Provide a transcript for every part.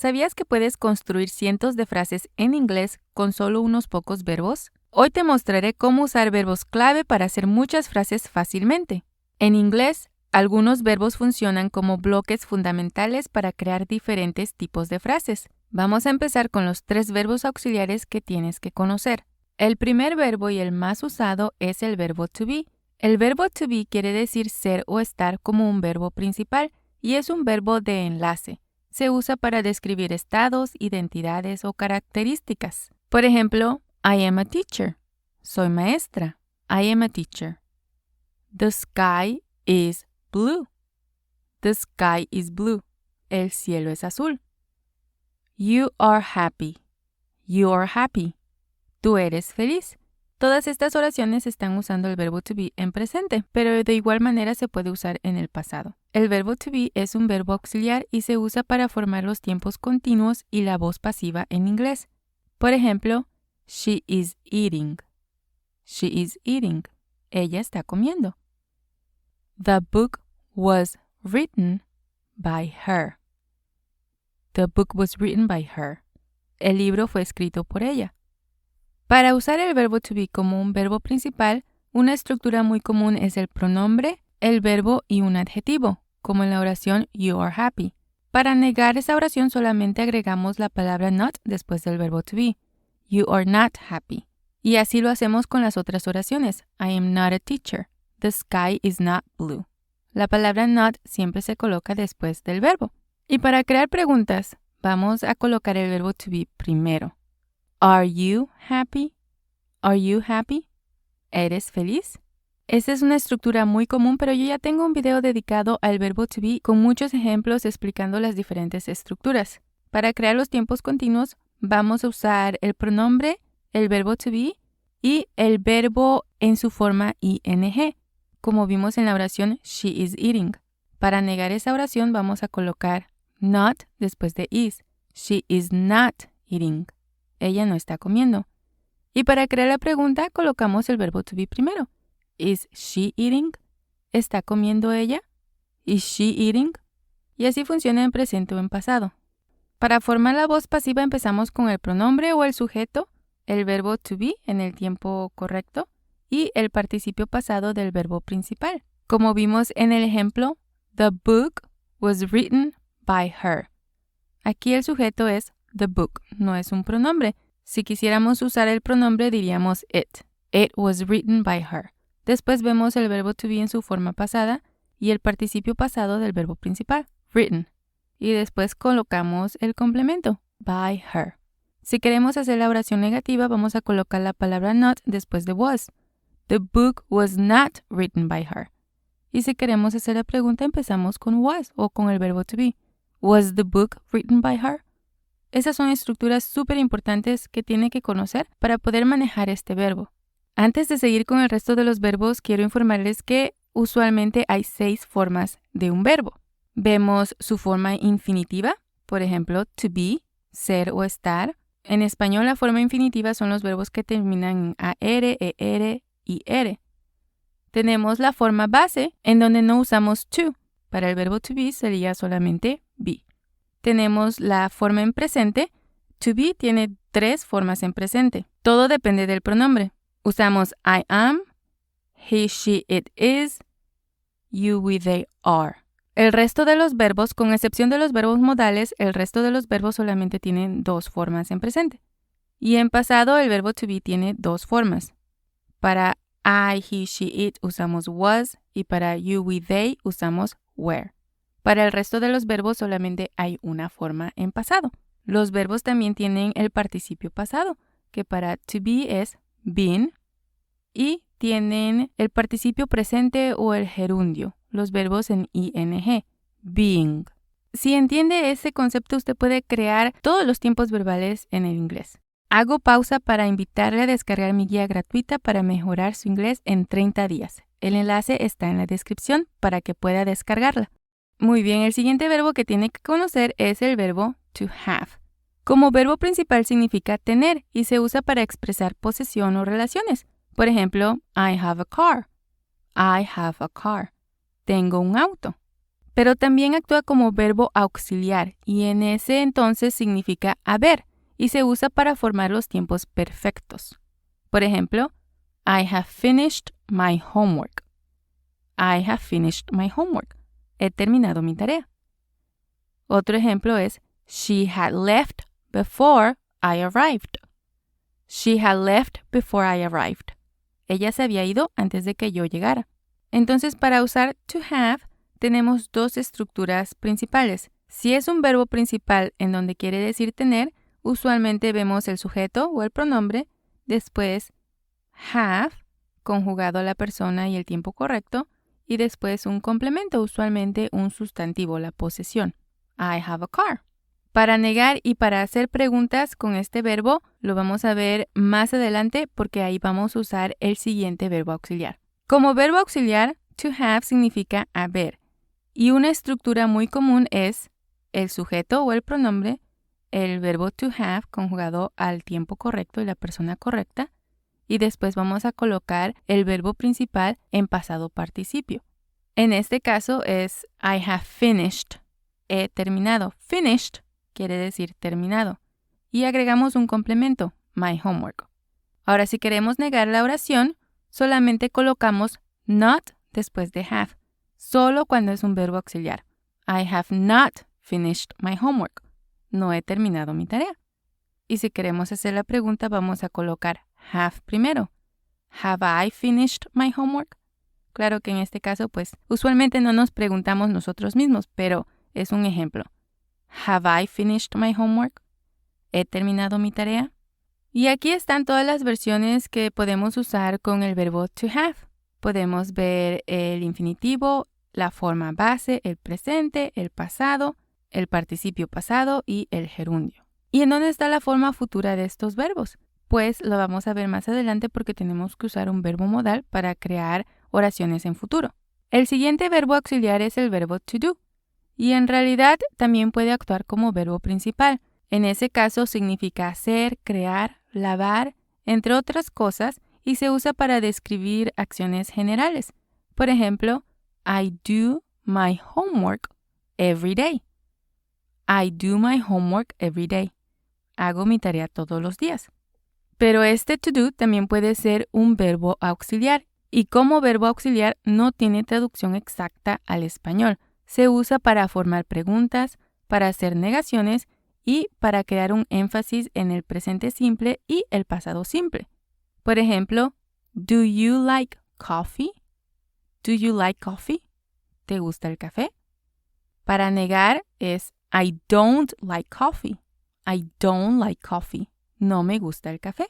¿Sabías que puedes construir cientos de frases en inglés con solo unos pocos verbos? Hoy te mostraré cómo usar verbos clave para hacer muchas frases fácilmente. En inglés, algunos verbos funcionan como bloques fundamentales para crear diferentes tipos de frases. Vamos a empezar con los 3 verbos auxiliares que tienes que conocer. El primer verbo y el más usado es el verbo to be. El verbo to be quiere decir ser o estar como un verbo principal y es un verbo de enlace. Se usa para describir estados, identidades o características. Por ejemplo, I am a teacher. Soy maestra. I am a teacher. The sky is blue. The sky is blue. El cielo es azul. You are happy. You are happy. Tú eres feliz. Todas estas oraciones están usando el verbo to be en presente, pero de igual manera se puede usar en el pasado. El verbo to be es un verbo auxiliar y se usa para formar los tiempos continuos y la voz pasiva en inglés. Por ejemplo, she is eating. She is eating. Ella está comiendo. The book was written by her. The book was written by her. El libro fue escrito por ella. Para usar el verbo to be como un verbo principal, una estructura muy común es el pronombre, el verbo y un adjetivo, como en la oración you are happy. Para negar esa oración solamente agregamos la palabra not después del verbo to be. You are not happy. Y así lo hacemos con las otras oraciones. I am not a teacher. The sky is not blue. La palabra not siempre se coloca después del verbo. Y para crear preguntas, vamos a colocar el verbo to be primero. Are you happy? Are you happy? ¿Eres feliz? Esta es una estructura muy común, pero yo ya tengo un video dedicado al verbo to be con muchos ejemplos explicando las diferentes estructuras. Para crear los tiempos continuos, vamos a usar el pronombre, el verbo to be y el verbo en su forma ing, como vimos en la oración she is eating. Para negar esa oración vamos a colocar not después de is. She is not eating. Ella no está comiendo. Y para crear la pregunta, colocamos el verbo to be primero. Is she eating? ¿Está comiendo ella? Is she eating? Y así funciona en presente o en pasado. Para formar la voz pasiva empezamos con el pronombre o el sujeto, el verbo to be en el tiempo correcto y el participio pasado del verbo principal. Como vimos en el ejemplo, the book was written by her. Aquí el sujeto es the book, no es un pronombre. Si quisiéramos usar el pronombre diríamos it. It was written by her. Después vemos el verbo to be en su forma pasada y el participio pasado del verbo principal, written. Y después colocamos el complemento, by her. Si queremos hacer la oración negativa, vamos a colocar la palabra not después de was. The book was not written by her. Y si queremos hacer la pregunta, empezamos con was o con el verbo to be. Was the book written by her? Esas son estructuras súper importantes que tiene que conocer para poder manejar este verbo. Antes de seguir con el resto de los verbos, quiero informarles que usualmente hay 6 formas de un verbo. Vemos su forma infinitiva, por ejemplo, to be, ser o estar. En español, la forma infinitiva son los verbos que terminan en AR, ER y R. Tenemos la forma base, en donde no usamos to. Para el verbo to be sería solamente be. Tenemos la forma en presente. To be tiene 3 formas en presente. Todo depende del pronombre. Usamos I am, he, she, it is, you, we, they are. El resto de los verbos, con excepción de los verbos modales, el resto de los verbos solamente tienen 2 formas en presente. Y en pasado el verbo to be tiene 2 formas. Para I, he, she, it usamos was y para you, we, they usamos were. Para el resto de los verbos solamente hay una forma en pasado. Los verbos también tienen el participio pasado, que para to be es been, y tienen el participio presente o el gerundio, los verbos en ing, being. Si entiende ese concepto, usted puede crear todos los tiempos verbales en el inglés. Hago pausa para invitarle a descargar mi guía gratuita para mejorar su inglés en 30 días. El enlace está en la descripción para que pueda descargarla. Muy bien, el siguiente verbo que tiene que conocer es el verbo to have. Como verbo principal significa tener y se usa para expresar posesión o relaciones. Por ejemplo, I have a car. I have a car. Tengo un auto. pero también actúa como verbo auxiliar y en ese entonces significa haber y se usa para formar los tiempos perfectos. Por ejemplo, I have finished my homework. I have finished my homework. He terminado mi tarea. Otro ejemplo es she had left before I arrived. She had left before I arrived. Ella se había ido antes de que yo llegara. Entonces, para usar to have, tenemos dos estructuras principales. Si es un verbo principal en donde quiere decir tener, usualmente vemos el sujeto o el pronombre, después have, conjugado a la persona y el tiempo correcto, y después un complemento, usualmente un sustantivo, la posesión. I have a car. Para negar y para hacer preguntas con este verbo, lo vamos a ver más adelante porque ahí vamos a usar el siguiente verbo auxiliar. Como verbo auxiliar, to have significa haber, y una estructura muy común es el sujeto o el pronombre, el verbo to have conjugado al tiempo correcto y la persona correcta, y después vamos a colocar el verbo principal en pasado participio. En este caso es I have finished. He terminado. Finished quiere decir terminado. Y agregamos un complemento, my homework. Ahora, si queremos negar la oración, solamente colocamos not después de have, solo cuando es un verbo auxiliar. I have not finished my homework. No he terminado mi tarea. Y si queremos hacer la pregunta, vamos a colocar have primero. Have I finished my homework? Claro que en este caso, pues, usualmente no nos preguntamos nosotros mismos, pero es un ejemplo. Have I finished my homework? ¿He terminado mi tarea? Y aquí están todas las versiones que podemos usar con el verbo to have. Podemos ver el infinitivo, la forma base, el presente, el pasado, el participio pasado y el gerundio. ¿Y en dónde está la forma futura de estos verbos? Pues lo vamos a ver más adelante porque tenemos que usar un verbo modal para crear oraciones en futuro. El siguiente verbo auxiliar es el verbo to do. Y en realidad también puede actuar como verbo principal. En ese caso significa hacer, crear, lavar, entre otras cosas, y se usa para describir acciones generales. Por ejemplo, I do my homework every day. I do my homework every day. Hago mi tarea todos los días. Pero este to do también puede ser un verbo auxiliar, y como verbo auxiliar no tiene traducción exacta al español. Se usa para formar preguntas, para hacer negaciones y para crear un énfasis en el presente simple y el pasado simple. Por ejemplo, do you like coffee? Do you like coffee? ¿Te gusta el café? Para negar es I don't like coffee. I don't like coffee. No me gusta el café.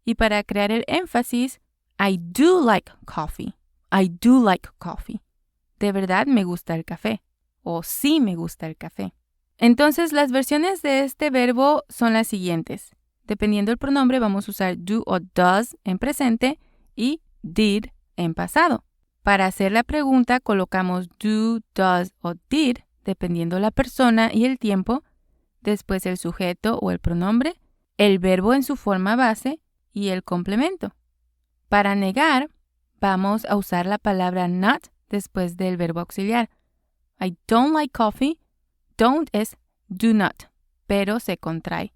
Y para crear el énfasis, I do like coffee. I do like coffee. De verdad me gusta el café. O sí me gusta el café. Entonces, las versiones de este verbo son las siguientes. Dependiendo del pronombre, vamos a usar do o does en presente y did en pasado. Para hacer la pregunta, colocamos do, does o did, dependiendo la persona y el tiempo, después el sujeto o el pronombre, el verbo en su forma base y el complemento. Para negar, vamos a usar la palabra not después del verbo auxiliar. I don't like coffee. Don't es do not, pero se contrae.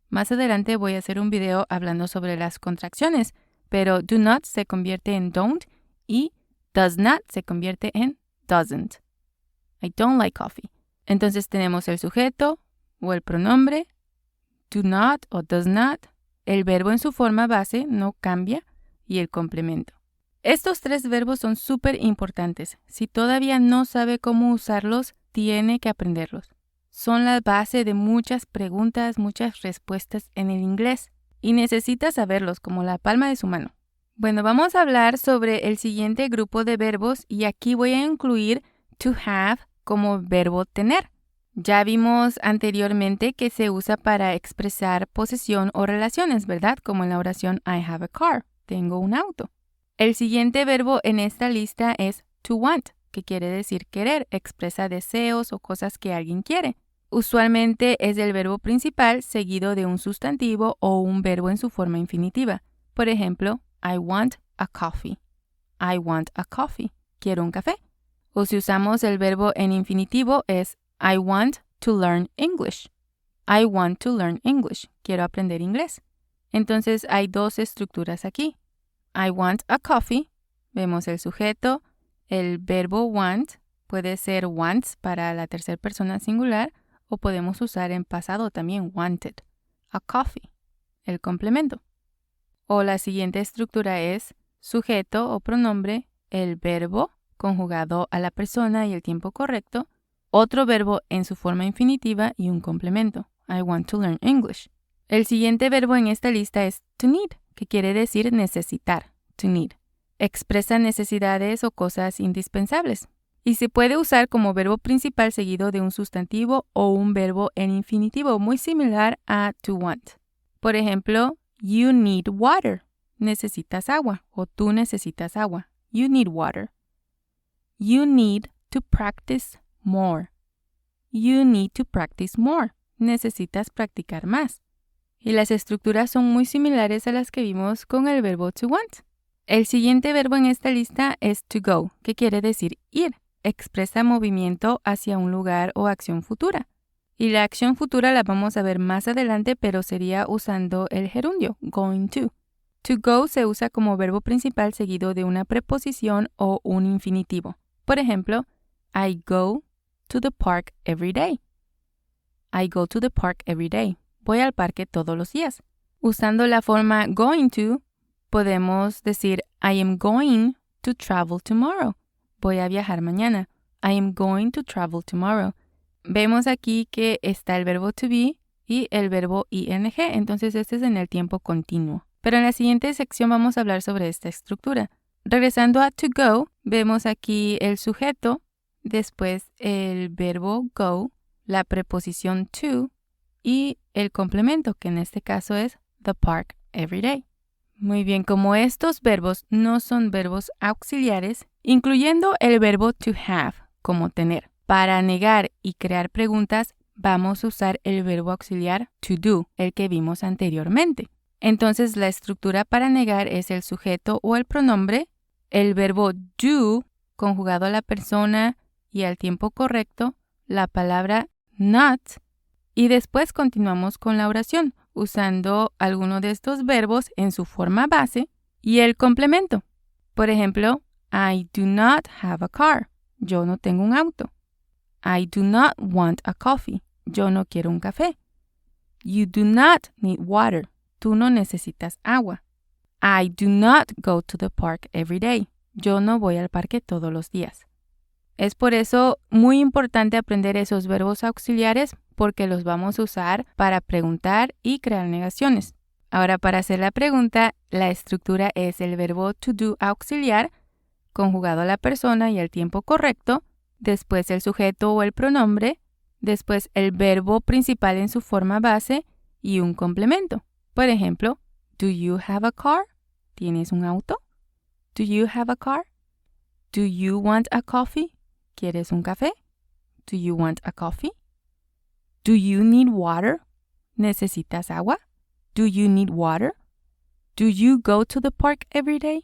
Más adelante voy a hacer un video hablando sobre las contracciones, pero do not se convierte en don't y does not se convierte en doesn't. I don't like coffee. Entonces tenemos el sujeto o el pronombre, do not o does not, el verbo en su forma base no cambia y el complemento. Estos tres verbos son súper importantes. Si todavía no sabe cómo usarlos, tiene que aprenderlos. Son la base de muchas preguntas, muchas respuestas en el inglés y necesita saberlos como la palma de su mano. Bueno, vamos a hablar sobre el siguiente grupo de verbos y aquí voy a incluir to have como verbo tener. Ya vimos anteriormente que se usa para expresar posesión o relaciones, ¿verdad? Como en la oración I have a car, tengo un auto. El siguiente verbo en esta lista es to want, que quiere decir querer, expresa deseos o cosas que alguien quiere. Usualmente es el verbo principal seguido de un sustantivo o un verbo en su forma infinitiva. Por ejemplo, I want a coffee. I want a coffee. Quiero un café. O si usamos el verbo en infinitivo es I want to learn English. I want to learn English. Quiero aprender inglés. Entonces hay dos estructuras aquí. I want a coffee. Vemos el sujeto. El verbo want puede ser wants para la tercera persona singular o podemos usar en pasado también wanted. A coffee. El complemento. O la siguiente estructura es sujeto o pronombre, el verbo conjugado a la persona y el tiempo correcto, otro verbo en su forma infinitiva y un complemento. I want to learn English. El siguiente verbo en esta lista es to need, que quiere decir necesitar. To need. Expresa necesidades o cosas indispensables. Y se puede usar como verbo principal seguido de un sustantivo o un verbo en infinitivo, muy similar a to want. Por ejemplo, you need water. Necesitas agua o tú necesitas agua. You need water. You need to practice more. You need to practice more. Necesitas practicar más. Y las estructuras son muy similares a las que vimos con el verbo to want. El siguiente verbo en esta lista es to go, que quiere decir ir. Expresa movimiento hacia un lugar o acción futura. Y la acción futura la vamos a ver más adelante, pero sería usando el gerundio, going to. To go se usa como verbo principal seguido de una preposición o un infinitivo. Por ejemplo, I go to the park every day. I go to the park every day. Voy al parque todos los días. Usando la forma going to, podemos decir I am going to travel tomorrow. Voy a viajar mañana. I am going to travel tomorrow. Vemos aquí que está el verbo to be y el verbo ing, entonces este es en el tiempo continuo. Pero en la siguiente sección vamos a hablar sobre esta estructura. Regresando a to go, vemos aquí el sujeto, después el verbo go, la preposición to y el complemento, que en este caso es the park every day. Muy bien, como estos verbos no son verbos auxiliares, incluyendo el verbo to have, como tener. Para negar y crear preguntas, vamos a usar el verbo auxiliar to do, el que vimos anteriormente. Entonces, la estructura para negar es el sujeto o el pronombre, el verbo do, conjugado a la persona y al tiempo correcto, la palabra not, y después continuamos con la oración, usando alguno de estos verbos en su forma base y el complemento. Por ejemplo, I do not have a car. Yo no tengo un auto. I do not want a coffee. Yo no quiero un café. You do not need water. Tú no necesitas agua. I do not go to the park every day. Yo no voy al parque todos los días. Es por eso muy importante aprender esos verbos auxiliares porque los vamos a usar para preguntar y crear negaciones. Ahora, para hacer la pregunta, la estructura es el verbo to do auxiliar, conjugado a la persona y al tiempo correcto, después el sujeto o el pronombre, después el verbo principal en su forma base y un complemento. Por ejemplo, do you have a car? ¿Tienes un auto? Do you have a car? Do you want a coffee? ¿Quieres un café? Do you want a coffee? Do you need water? ¿Necesitas agua? Do you need water? Do you go to the park every day?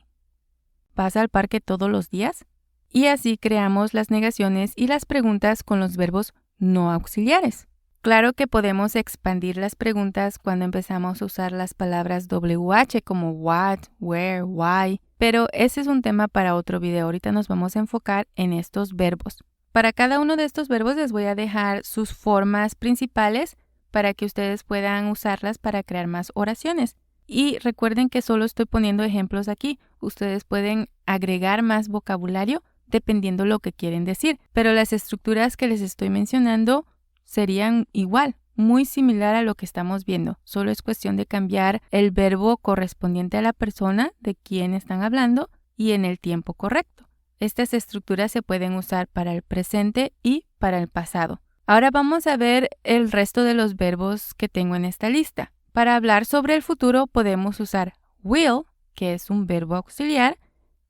¿Vas al parque todos los días? Y así creamos las negaciones y las preguntas con los verbos no auxiliares. Claro que podemos expandir las preguntas cuando empezamos a usar las palabras WH como what, where, why, pero ese es un tema para otro video. Ahorita nos vamos a enfocar en estos verbos. Para cada uno de estos verbos les voy a dejar sus formas principales para que ustedes puedan usarlas para crear más oraciones. Y recuerden que solo estoy poniendo ejemplos aquí. Ustedes pueden agregar más vocabulario dependiendo lo que quieren decir, pero las estructuras que les estoy mencionando serían igual, muy similar a lo que estamos viendo. Solo es cuestión de cambiar el verbo correspondiente a la persona de quien están hablando y en el tiempo correcto. Estas estructuras se pueden usar para el presente y para el pasado. Ahora vamos a ver el resto de los verbos que tengo en esta lista. Para hablar sobre el futuro podemos usar will, que es un verbo auxiliar,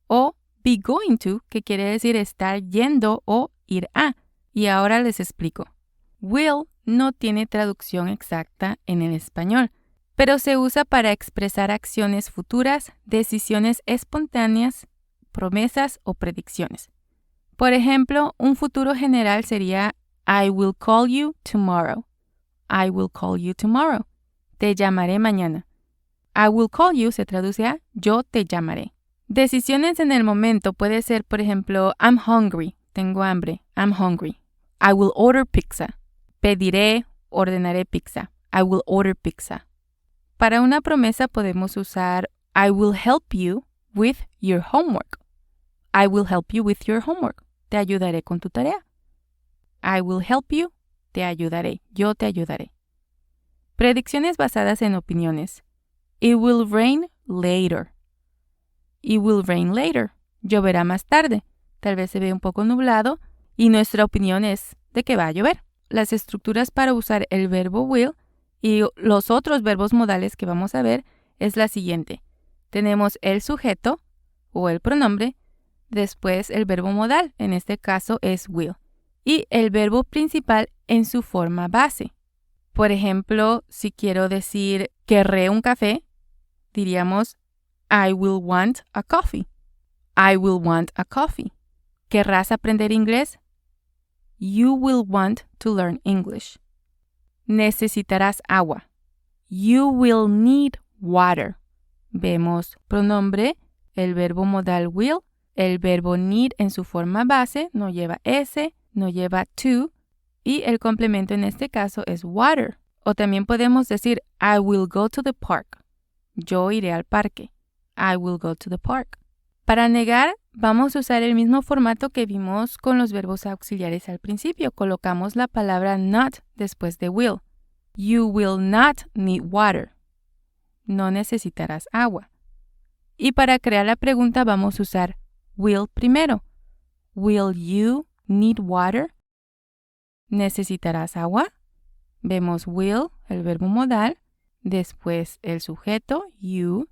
o be going to, que quiere decir estar yendo o ir a. Y ahora les explico. Will no tiene traducción exacta en el español, pero se usa para expresar acciones futuras, decisiones espontáneas, promesas o predicciones. Por ejemplo, un futuro general sería I will call you tomorrow. I will call you tomorrow. Te llamaré mañana. I will call you se traduce a yo te llamaré. Decisiones en el momento puede ser, por ejemplo, I'm hungry. Tengo hambre. I'm hungry. I will order pizza. Pediré, ordenaré pizza. I will order pizza. Para una promesa podemos usar I will help you with your homework. I will help you with your homework. Te ayudaré con tu tarea. I will help you. Te ayudaré. Yo te ayudaré. Predicciones basadas en opiniones. It will rain later. It will rain later. Lloverá más tarde. Tal vez se ve un poco nublado y nuestra opinión es de que va a llover. Las estructuras para usar el verbo will y los otros verbos modales que vamos a ver es la siguiente. Tenemos el sujeto o el pronombre, después el verbo modal, en este caso es will, y el verbo principal en su forma base. Por ejemplo, si quiero decir querré un café, diríamos I will want a coffee. I will want a coffee. ¿Querrás aprender inglés? You will want to learn English. Necesitarás agua. You will need water. Vemos pronombre, el verbo modal will, el verbo need en su forma base, no lleva S, no lleva to, y el complemento en este caso es water. O también podemos decir I will go to the park. Yo iré al parque. I will go to the park. Para negar, vamos a usar el mismo formato que vimos con los verbos auxiliares al principio. Colocamos la palabra not después de will. You will not need water. No necesitarás agua. Y para crear la pregunta vamos a usar will primero. Will you need water? ¿Necesitarás agua? Vemos will, el verbo modal, después el sujeto, you,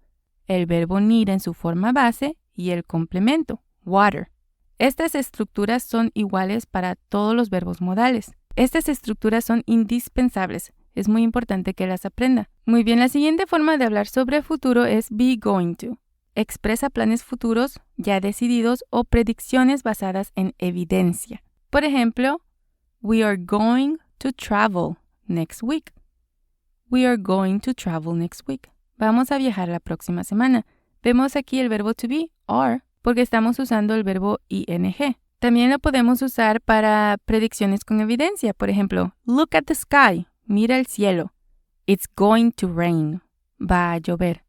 el verbo need en su forma base y el complemento, water. Estas estructuras son iguales para todos los verbos modales. Estas estructuras son indispensables. Es muy importante que las aprenda. Muy bien, la siguiente forma de hablar sobre futuro es be going to. Expresa planes futuros ya decididos o predicciones basadas en evidencia. Por ejemplo, we are going to travel next week. We are going to travel next week. Vamos a viajar la próxima semana. Vemos aquí el verbo to be, are, porque estamos usando el verbo ing. También lo podemos usar para predicciones con evidencia. Por ejemplo, look at the sky. Mira el cielo. It's going to rain. Va a llover.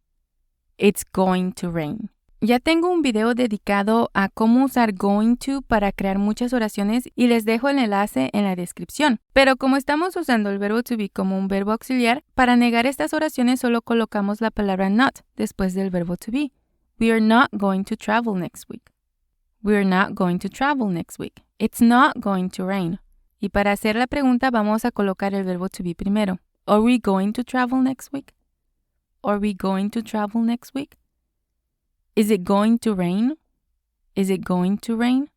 It's going to rain. Ya tengo un video dedicado a cómo usar going to para crear muchas oraciones y les dejo el enlace en la descripción. Pero como estamos usando el verbo to be como un verbo auxiliar, para negar estas oraciones solo colocamos la palabra not después del verbo to be. We are not going to travel next week. We are not going to travel next week. It's not going to rain. Y para hacer la pregunta vamos a colocar el verbo to be primero. Are we going to travel next week? Are we going to travel next week? Is it going to rain? Is it going to rain?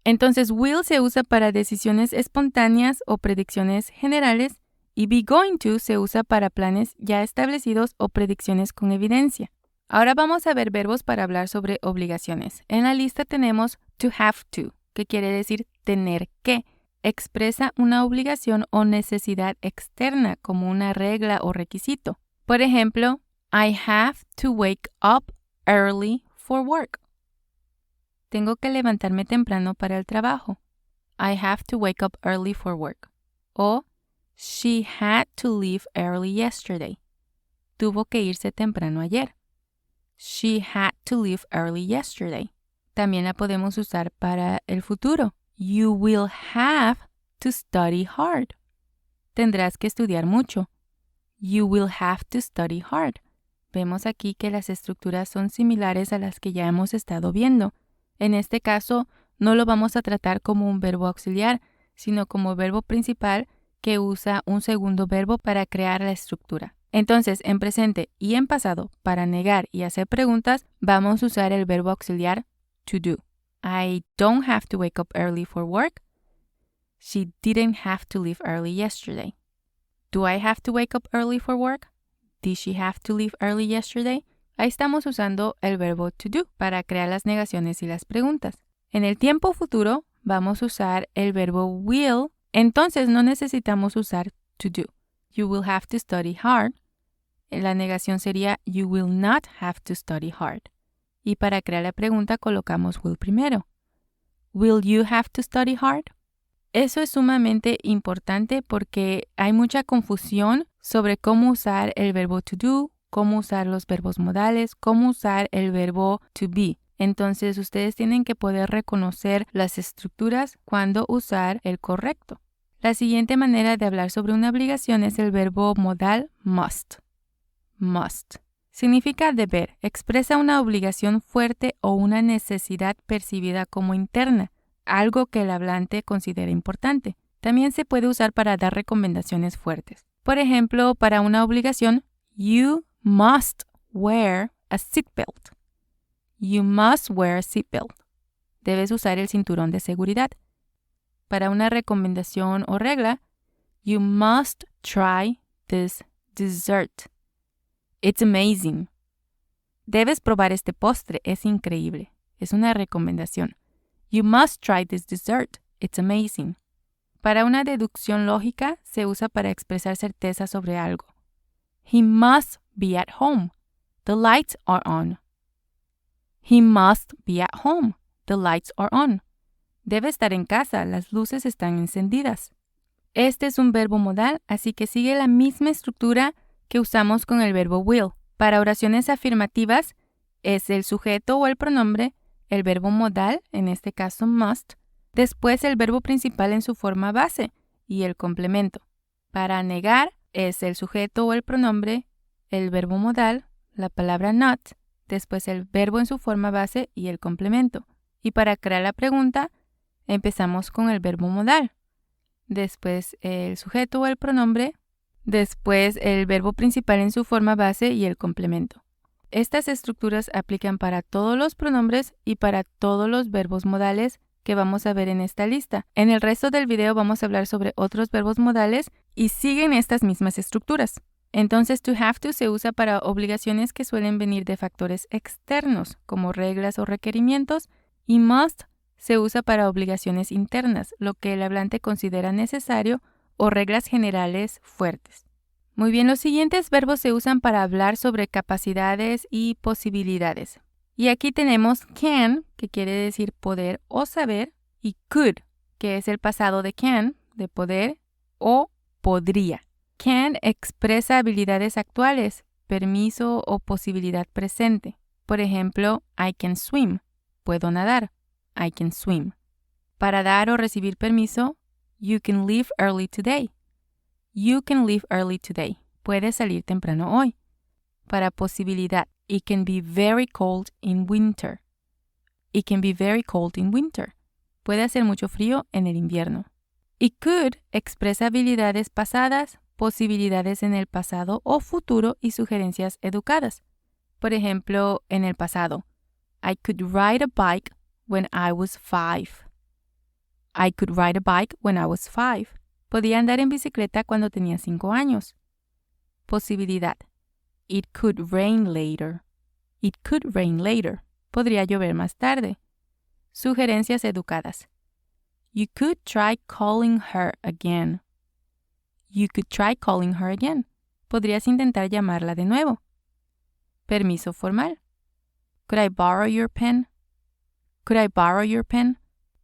Entonces, will se usa para decisiones espontáneas o predicciones generales y be going to se usa para planes ya establecidos o predicciones con evidencia. Ahora vamos a ver verbos para hablar sobre obligaciones. En la lista tenemos to have to, que quiere decir tener que. Expresa una obligación o necesidad externa como una regla o requisito. Por ejemplo, I have to wake up early for work. Tengo que levantarme temprano para el trabajo. I have to wake up early for work. O she had to leave early yesterday. Tuvo que irse temprano ayer. She had to leave early yesterday. También la podemos usar para el futuro. You will have to study hard. Tendrás que estudiar mucho. You will have to study hard. Vemos aquí que las estructuras son similares a las que ya hemos estado viendo. En este caso, no lo vamos a tratar como un verbo auxiliar, sino como verbo principal que usa un segundo verbo para crear la estructura. Entonces, en presente y en pasado, para negar y hacer preguntas, vamos a usar el verbo auxiliar to do. I don't have to wake up early for work. She didn't have to leave early yesterday. Do I have to wake up early for work? Did she have to leave early yesterday? Ahí estamos usando el verbo to do para crear las negaciones y las preguntas. En el tiempo futuro vamos a usar el verbo will, entonces no necesitamos usar to do. You will have to study hard. La negación sería you will not have to study hard. Y para crear la pregunta colocamos will primero. Will you have to study hard? Eso es sumamente importante porque hay mucha confusión sobre cómo usar el verbo to do, cómo usar los verbos modales, cómo usar el verbo to be. Entonces ustedes tienen que poder reconocer las estructuras cuando usar el correcto. La siguiente manera de hablar sobre una obligación es el verbo modal must. Must. Significa deber, expresa una obligación fuerte o una necesidad percibida como interna, algo que el hablante considera importante. También se puede usar para dar recomendaciones fuertes. Por ejemplo, para una obligación, you must wear a seatbelt. You must wear a seatbelt. Debes usar el cinturón de seguridad. Para una recomendación o regla, you must try this dessert. It's amazing. Debes probar este postre, es increíble. Es una recomendación. You must try this dessert. It's amazing. Para una deducción lógica, se usa para expresar certeza sobre algo. He must be at home. The lights are on. He must be at home. The lights are on. Debe estar en casa. Las luces están encendidas. Este es un verbo modal, así que sigue la misma estructura que usamos con el verbo will. Para oraciones afirmativas, es el sujeto o el pronombre, el verbo modal, en este caso must, después el verbo principal en su forma base y el complemento. Para negar, es el sujeto o el pronombre, el verbo modal, la palabra not, después el verbo en su forma base y el complemento. Y para crear la pregunta, empezamos con el verbo modal, después el sujeto o el pronombre, después el verbo principal en su forma base y el complemento. Estas estructuras aplican para todos los pronombres y para todos los verbos modales que vamos a ver en esta lista. En el resto del video vamos a hablar sobre otros verbos modales y siguen estas mismas estructuras. Entonces, to have to se usa para obligaciones que suelen venir de factores externos, como reglas o requerimientos, y must se usa para obligaciones internas, lo que el hablante considera necesario o reglas generales fuertes. Muy bien, los siguientes verbos se usan para hablar sobre capacidades y posibilidades. Y aquí tenemos can, que quiere decir poder o saber, y could, que es el pasado de can, de poder, o podría. Can expresa habilidades actuales, permiso o posibilidad presente. Por ejemplo, I can swim, puedo nadar, I can swim. Para dar o recibir permiso, you can leave early today. You can leave early today. Puedes salir temprano hoy. Para posibilidad, it can be very cold in winter. It can be very cold in winter. Puede hacer mucho frío en el invierno. Y could expresa habilidades pasadas, posibilidades en el pasado o futuro y sugerencias educadas. Por ejemplo, en el pasado, I could ride a bike when I was 5. I could ride a bike when I was 5. Podía andar en bicicleta cuando tenía 5 años. Posibilidad. It could rain later. It could rain later. Podría llover más tarde. Sugerencias educadas. You could try calling her again. You could try calling her again. Podrías intentar llamarla de nuevo. Permiso formal. Could I borrow your pen? Could I borrow your pen?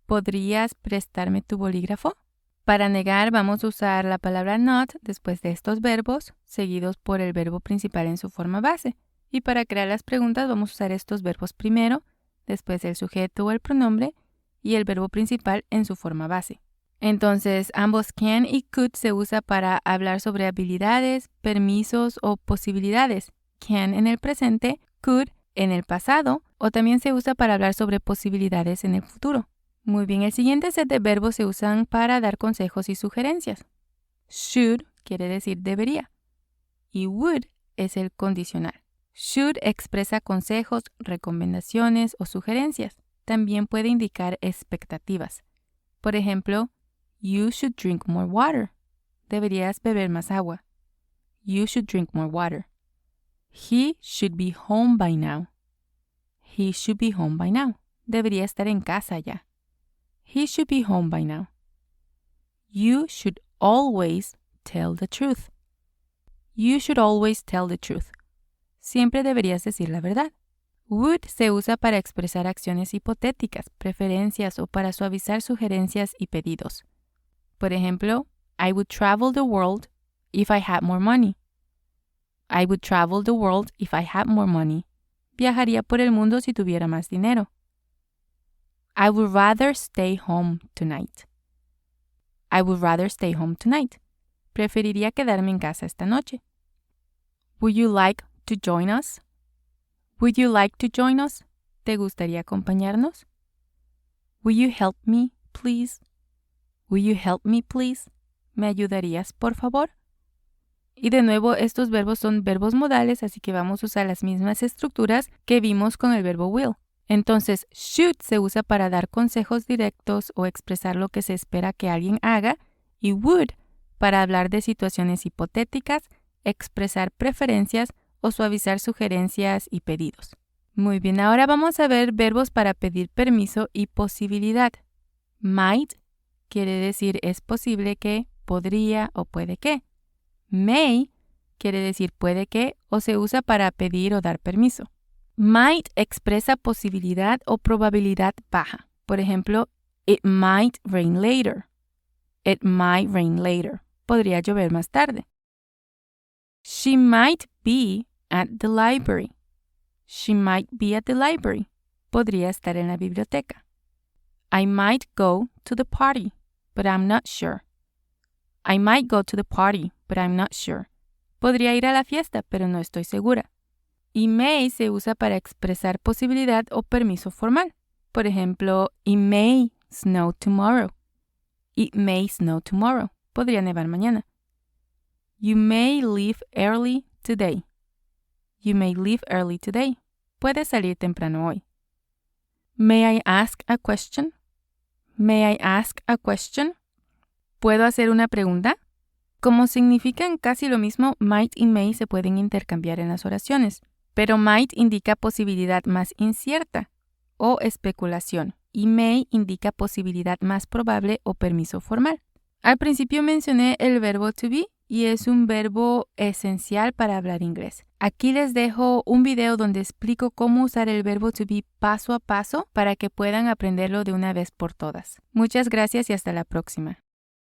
¿Podrías prestarme tu bolígrafo? Para negar vamos a usar la palabra not después de estos verbos, seguidos por el verbo principal en su forma base. Y para crear las preguntas vamos a usar estos verbos primero, después el sujeto o el pronombre y el verbo principal en su forma base. Entonces, ambos can y could se usa para hablar sobre habilidades, permisos o posibilidades. Can en el presente, could en el pasado, o también se usa para hablar sobre posibilidades en el futuro. Muy bien, el siguiente set de verbos se usan para dar consejos y sugerencias. Should quiere decir debería y would es el condicional. Should expresa consejos, recomendaciones o sugerencias. También puede indicar expectativas. Por ejemplo, you should drink more water. Deberías beber más agua. You should drink more water. He should be home by now. He should be home by now. Debería estar en casa ya. He should be home by now. You should always tell the truth. You should always tell the truth. Siempre deberías decir la verdad. Would se usa para expresar acciones hipotéticas, preferencias o para suavizar sugerencias y pedidos. Por ejemplo, I would travel the world if I had more money. I would travel the world if I had more money. Viajaría por el mundo si tuviera más dinero. I would rather stay home tonight. I would rather stay home tonight. Preferiría quedarme en casa esta noche. Would you like to join us? Would you like to join us? ¿Te gustaría acompañarnos? Will you help me, please? Will you help me, please? ¿Me ayudarías, por favor? Y de nuevo, estos verbos son verbos modales, así que vamos a usar las mismas estructuras que vimos con el verbo will. Entonces, should se usa para dar consejos directos o expresar lo que se espera que alguien haga, y would para hablar de situaciones hipotéticas, expresar preferencias o suavizar sugerencias y pedidos. Muy bien, ahora vamos a ver verbos para pedir permiso y posibilidad. Might quiere decir es posible que, podría o puede que. May quiere decir puede que o se usa para pedir o dar permiso. Might expresa posibilidad o probabilidad baja. Por ejemplo, it might rain later. It might rain later. Podría llover más tarde. She might be at the library. She might be at the library. Podría estar en la biblioteca. I might go to the party, but I'm not sure. I might go to the party, but I'm not sure. Podría ir a la fiesta, pero no estoy segura. Y may se usa para expresar posibilidad o permiso formal. Por ejemplo, it may snow tomorrow. It may snow tomorrow. Podría nevar mañana. You may leave early today. You may leave early today. Puedes salir temprano hoy. May I ask a question? May I ask a question? ¿Puedo hacer una pregunta? Como significan casi lo mismo, might y may se pueden intercambiar en las oraciones, pero might indica posibilidad más incierta o especulación y may indica posibilidad más probable o permiso formal. Al principio mencioné el verbo to be y es un verbo esencial para hablar inglés. Aquí les dejo un video donde explico cómo usar el verbo to be paso a paso para que puedan aprenderlo de una vez por todas. Muchas gracias y hasta la próxima.